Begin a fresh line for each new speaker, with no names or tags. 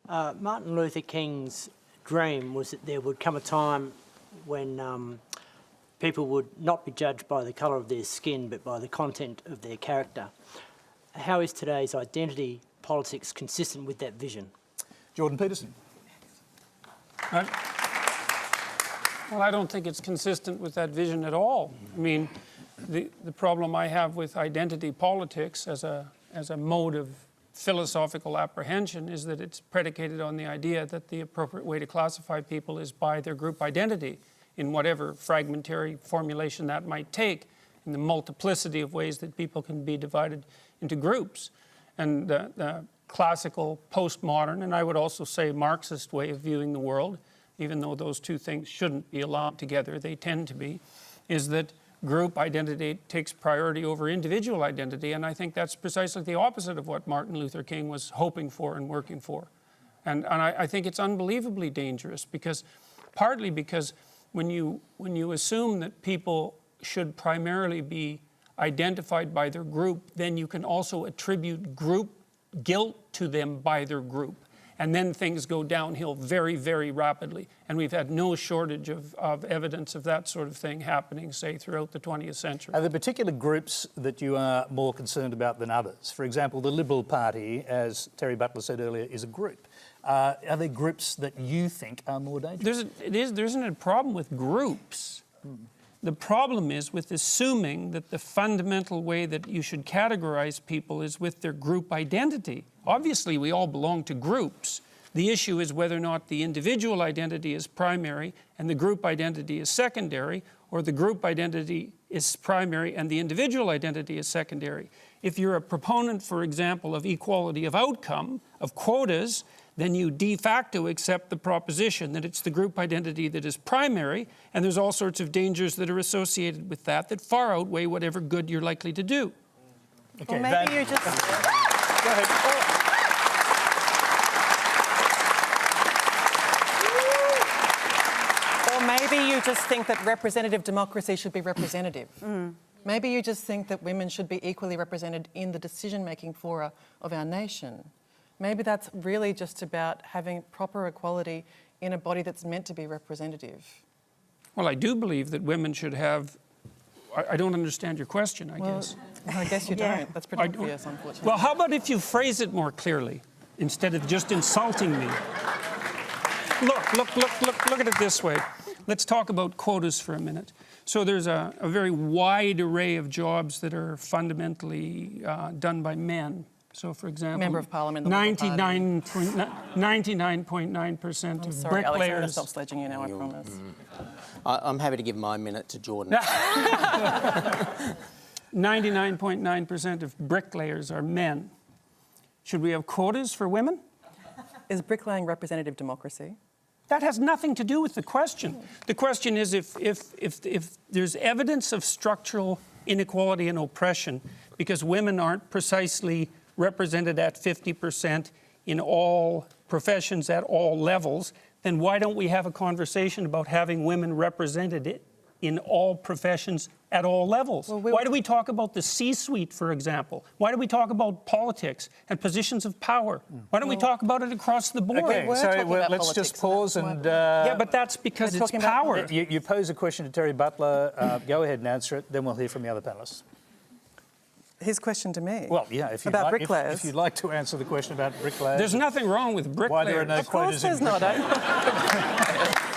Martin Luther King's dream was that there would come a time when people would not be judged by the colour of their skin but by the content of their character. How is today's identity politics consistent with that vision?
Jordan Peterson.
Well, I don't think it's consistent with that vision at all. I mean, the problem I have with identity politics as a mode of philosophical apprehension is that it's predicated on the idea that the appropriate way to classify people is by their group identity, in whatever fragmentary formulation that might take, in the multiplicity of ways that people can be divided into groups. And the classical postmodern, and I would also say Marxist way of viewing the world, even though those two things shouldn't be allowed together, they tend to be, is that group identity takes priority over individual identity, and I think that's precisely the opposite of what Martin Luther King was hoping for and working for. And I think it's unbelievably dangerous, partly because when you assume that people should primarily be identified by their group, then you can also attribute group guilt to them by their group. And then things go downhill very, very rapidly. And we've had no shortage of evidence of that sort of thing happening, say, throughout the 20th century.
Are there particular groups that you are more concerned about than others? For example, the Liberal Party, as Terry Butler said earlier, is a group. Are there groups that you think are more dangerous?
There isn't a problem with groups. The problem is with assuming that the fundamental way that you should categorize people is with their group identity. Obviously, we all belong to groups. The issue is whether or not the individual identity is primary and the group identity is secondary, or the group identity is primary and the individual identity is secondary. If you're a proponent, for example, of equality of outcome, of quotas, then you de facto accept the proposition that it's the group identity that is primary, and there's all sorts of dangers that are associated with that far outweigh whatever good you're likely to do.
Okay,
well, maybe you're just...
Go ahead.
Or maybe you just think that representative democracy should be representative. Maybe you just think that women should be equally represented in the decision-making fora of our nation. Maybe that's really just about having proper equality in a body that's meant to be representative.
Well, I do believe that women should have... I don't understand your question, I guess.
I guess you don't. That's pretty obvious, unfortunately.
Well, how about if you phrase it more clearly, instead of just insulting me? Look at it this way. Let's talk about quotas for a minute. So there's a very wide array of jobs that are fundamentally done by men. So, for example,
Member of Parliament,
99.9% of
sorry,
bricklayers...
Alex, I'm going to stop sledging you now, I promise.
I'm happy to give my minute to Jordan.
99.9% of bricklayers are men. Should we have quotas for women?
Is bricklaying representative democracy?
That has nothing to do with the question. The question is if there's evidence of structural inequality and oppression because women aren't precisely represented at 50% in all professions at all levels, then why don't we have a conversation about having women represented in all professions at all levels? Well, why do we talk about the C-suite, for example? Why do we talk about politics and positions of power? Why don't we talk about it across the board?
Okay, so let's just pause and...
yeah, but that's because it's power.
You pose a question to Terry Butler. Go ahead and answer it, then we'll hear from the other panellists.
His question to me?
Well, yeah, if you'd, if you'd like to answer the question about bricklayers.
There's nothing wrong with bricklayers.
Why there are no quotas in bricklayers.
Of course there's not, eh?